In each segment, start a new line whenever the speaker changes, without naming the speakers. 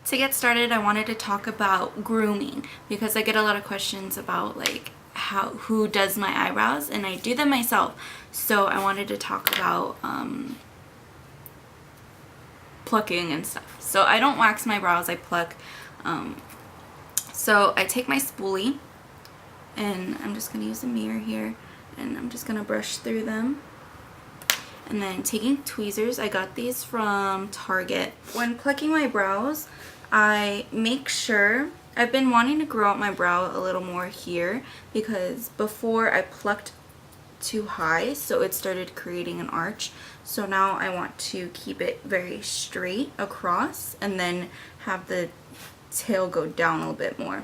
To get started, I wanted to talk about grooming because I get a lot of questions about like who does my eyebrows, and I do them myself. So I wanted to talk about plucking and stuff. So I don't wax my brows, I pluck. So I take my spoolie, and I'm just going to use a mirror here, and I'm just going to brush through them. And then taking tweezers, I got these from Target. When plucking my brows, I make sure, I've been wanting to grow out my brow a little more here because before I plucked too high, so it started creating an arch. So now I want to keep it very straight across and then have the tail go down a little bit more.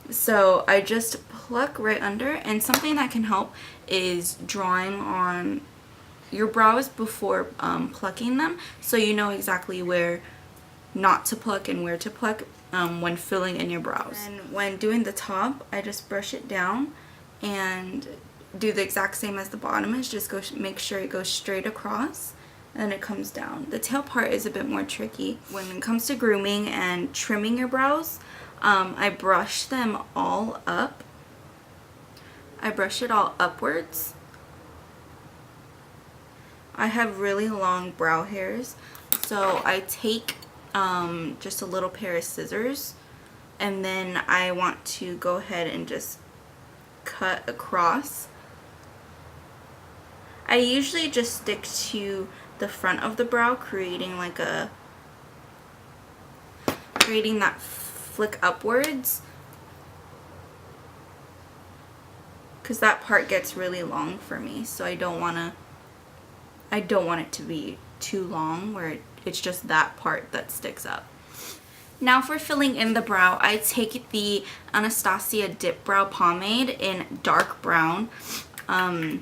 So I just pluck right under, and something that can help is drawing on your brows before plucking them, so you know exactly where not to pluck and where to pluck when filling in your brows. And when doing the top, I just brush it down and do the exact same as the bottom is, just make sure it goes straight across and then it comes down. The tail part is a bit more tricky. When it comes to grooming and trimming your brows, I brush them all up. I brush it all upwards. I have really long brow hairs, so I take just a little pair of scissors, and then I want to go ahead and just cut across. I usually just stick to the front of the brow, creating that flick upwards, because that part gets really long for me, so I don't want it to be too long where it's just that part that sticks up. Now for filling in the brow, I take the Anastasia Dip Brow Pomade in dark brown. I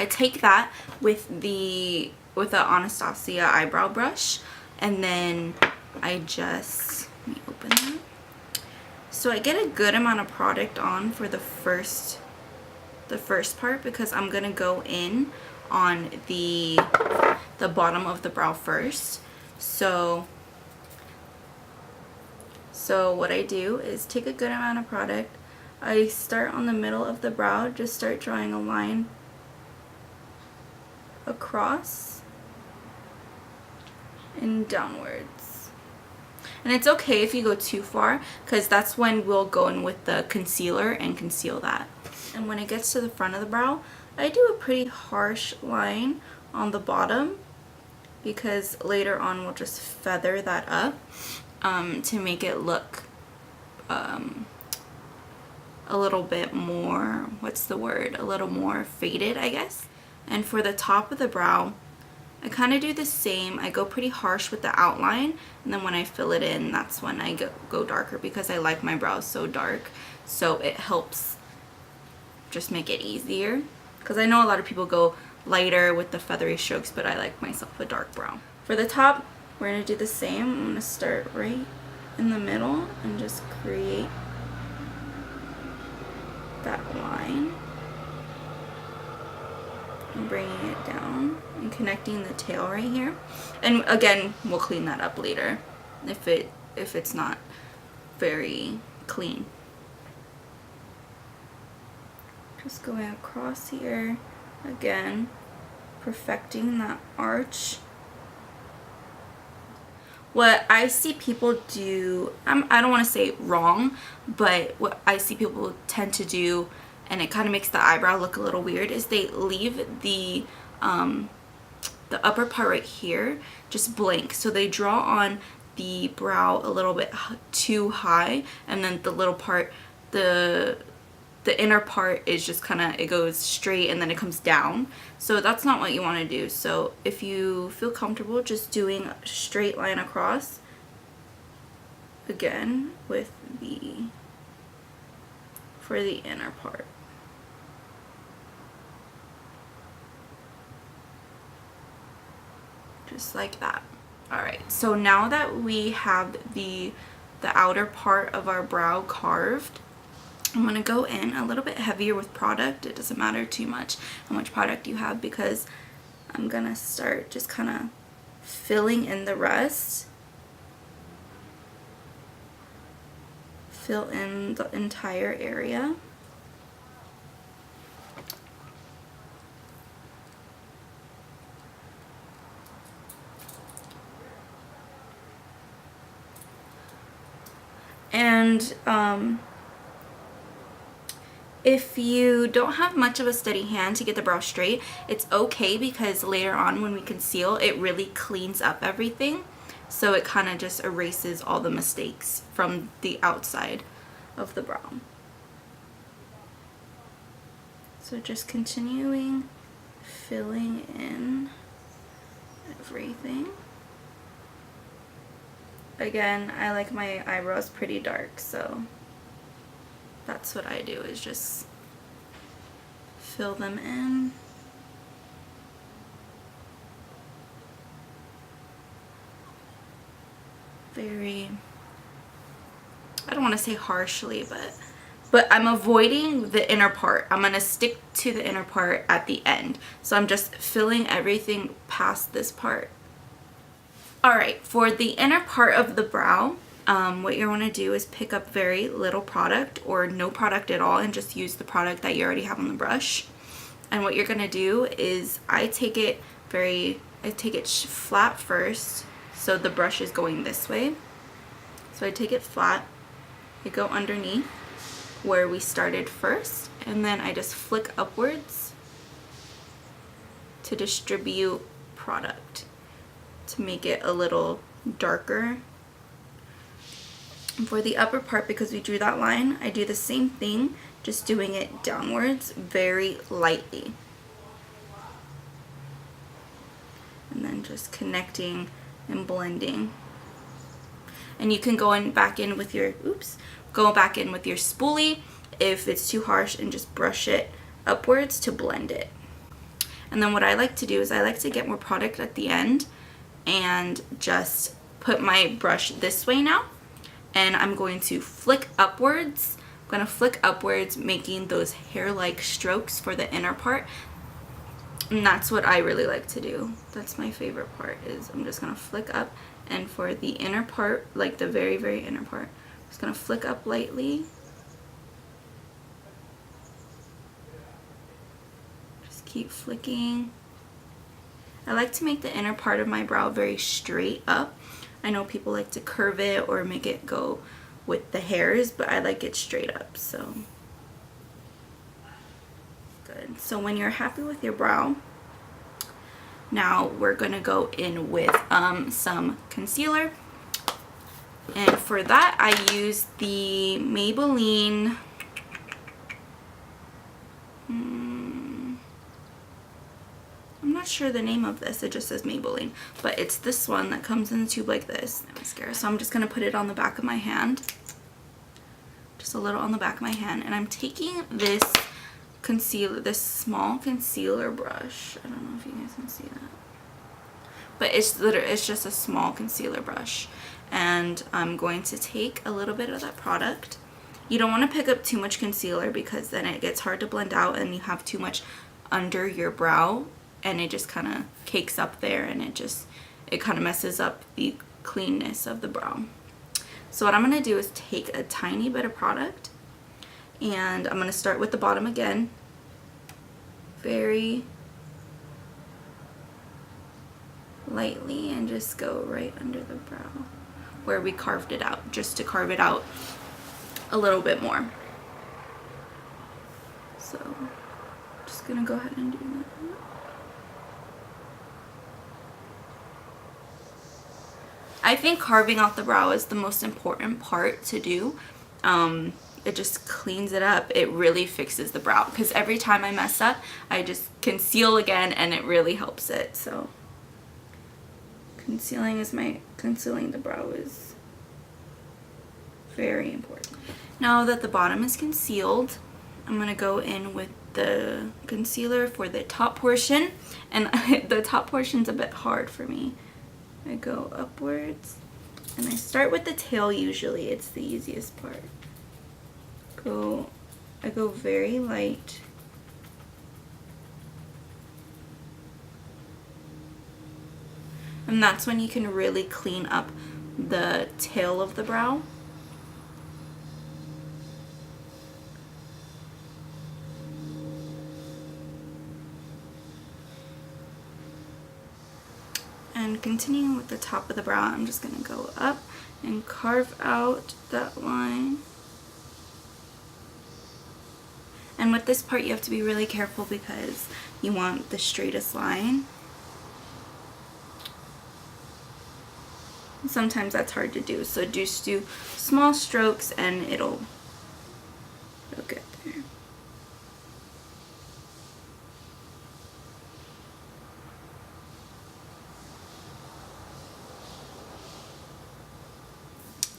take that with the Anastasia eyebrow brush, and then I just, let me open that. So I get a good amount of product on for the first part, because I'm gonna go in on the bottom of the brow first. So what I do is take a good amount of product. I start on the middle of the brow, just start drawing a line across and downwards. And it's okay if you go too far, because that's when we'll go in with the concealer and conceal that. And when it gets to the front of the brow, I do a pretty harsh line on the bottom, because later on we'll just feather that up to make it look a little bit more, a little more faded, I guess. And for the top of the brow, I kind of do the same. I go pretty harsh with the outline, and then when I fill it in, that's when I go darker, because I like my brows so dark, so it helps just make it easier. Because I know a lot of people go lighter with the feathery strokes, but I like myself a dark brown. For the top, we're going to do the same. I'm going to start right in the middle and just create that line. And bringing it down and connecting the tail right here. And again, we'll clean that up later if it's not very clean. Just going across here, again, perfecting that arch. What I see people do, I don't want to say wrong, but what I see people tend to do, and it kind of makes the eyebrow look a little weird, is they leave the upper part right here just blank. So they draw on the brow a little bit too high, and then the little part, the inner part is just kind of, it goes straight and then it comes down. So that's not what you want to do. So if you feel comfortable just doing a straight line across, again with for the inner part. Just like that. Alright, so now that we have the outer part of our brow carved, I'm going to go in a little bit heavier with product. It doesn't matter too much how much product you have, because I'm going to start just kind of filling in the rest fill in the entire area. And if you don't have much of a steady hand to get the brow straight, it's okay, because later on when we conceal, it really cleans up everything. So it kind of just erases all the mistakes from the outside of the brow. So just continuing filling in everything. Again, I like my eyebrows pretty dark, so that's what I do, is just fill them in. Very, I don't want to say harshly, but I'm avoiding the inner part. I'm going to stick to the inner part at the end. So I'm just filling everything past this part. Alright, for the inner part of the brow, what you want to do is pick up very little product or no product at all and just use the product that you already have on the brush. And what you're going to do is I take it flat first, so the brush is going this way. So I take it flat, I go underneath where we started first, and then I just flick upwards to distribute product to make it a little darker. And for the upper part, because we drew that line, I do the same thing, just doing it downwards very lightly. And then just connecting and blending. And you can go back in with your spoolie if it's too harsh, and just brush it upwards to blend it. And then what I like to do is I like to get more product at the end and just put my brush this way now, and I'm going to flick upwards. I'm going to flick upwards, making those hair-like strokes for the inner part. And that's what I really like to do. That's my favorite part, is I'm just going to flick up, and for the inner part, like the very, very inner part, I'm just going to flick up lightly. Just keep flicking. I like to make the inner part of my brow very straight up. I know people like to curve it or make it go with the hairs, but I like it straight up, so good. So when you're happy with your brow, now we're gonna go in with some concealer. And for that, I use the Maybelline, I'm not sure the name of this, it just says Maybelline, but it's this one that comes in a tube like this, mascara. So I'm just going to put it on the back of my hand, just a little on the back of my hand, and I'm taking this concealer, this small concealer brush. I don't know if you guys can see that, but it's just a small concealer brush, and I'm going to take a little bit of that product. You don't want to pick up too much concealer, because then it gets hard to blend out and you have too much under your brow, and it just kind of cakes up there, and it kind of messes up the cleanness of the brow. So what I'm going to do is take a tiny bit of product, and I'm going to start with the bottom again, very lightly, and just go right under the brow where we carved it out, just to carve it out a little bit more. So I'm just going to go ahead and do that. I think carving out the brow is the most important part to do. It just cleans it up. It really fixes the brow, because every time I mess up, I just conceal again, and it really helps it. So concealing the brow is very important. Now that the bottom is concealed, I'm going to go in with the concealer for the top portion, and the top portion's a bit hard for me. I go upwards, and I start with the tail. Usually it's the easiest part. I go very light, and that's when you can really clean up the tail of the brow. And continuing with the top of the brow, I'm just going to go up and carve out that line. And with this part you have to be really careful because you want the straightest line. Sometimes that's hard to do, so just do small strokes and it'll get there.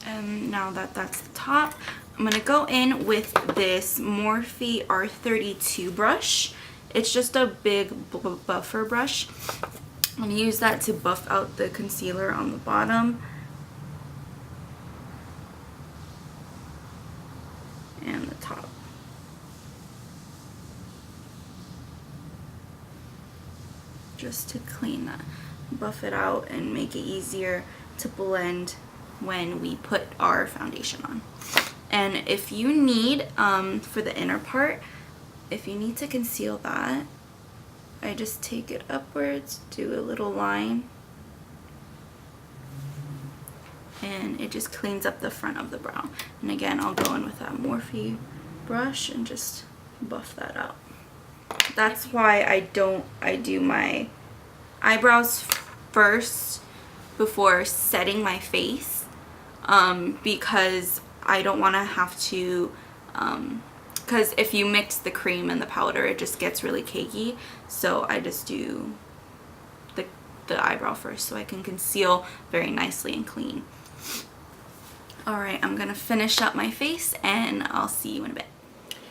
And now that that's the top, I'm going to go in with this Morphe R32 brush. It's just a big buffer brush. I'm going to use that to buff out the concealer on the bottom. And the top. Just to clean that, buff it out and make it easier to blend when we put our foundation on. And if you need, for the inner part, if you need to conceal that, I just take it upwards, do a little line, and it just cleans up the front of the brow. And again, I'll go in with that Morphe brush and just buff that out. That's why I do my eyebrows first before setting my face, because I don't want to have to, because if you mix the cream and the powder, it just gets really cakey. So I just do the eyebrow first so I can conceal very nicely and clean. Alright, I'm going to finish up my face and I'll see you in a bit.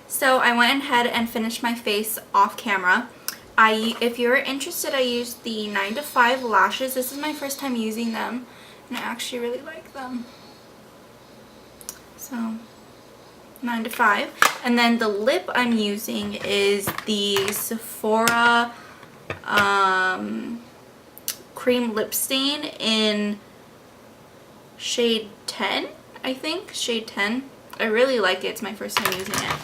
So I went ahead and finished my face off camera. If you're interested, I used the 9 to 5 lashes. This is my first time using them and I actually really like them. So 9 to 5. And then the lip I'm using is the Sephora cream lip stain in shade 10, I think. Shade 10. I really like it. It's my first time using it.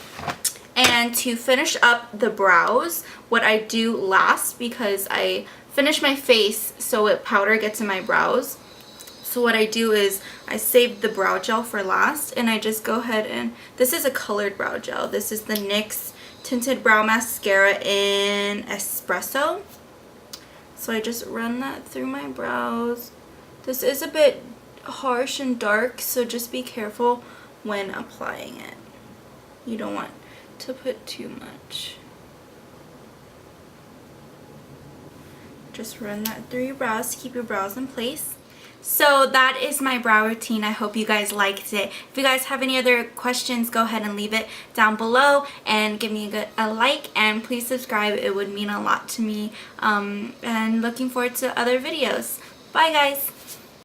And to finish up the brows, what I do last, because I finish my face so powder gets in my brows, so what I do is I save the brow gel for last, and I just go ahead and, this is a colored brow gel. This is the NYX Tinted Brow Mascara in Espresso. So I just run that through my brows. This is a bit harsh and dark, so just be careful when applying it. You don't want to put too much. Just run that through your brows to keep your brows in place. So that is my brow routine. I hope you guys liked it. If you guys have any other questions, go ahead and leave it down below and give me a like, and please subscribe. It would mean a lot to me. And looking forward to other videos. Bye guys!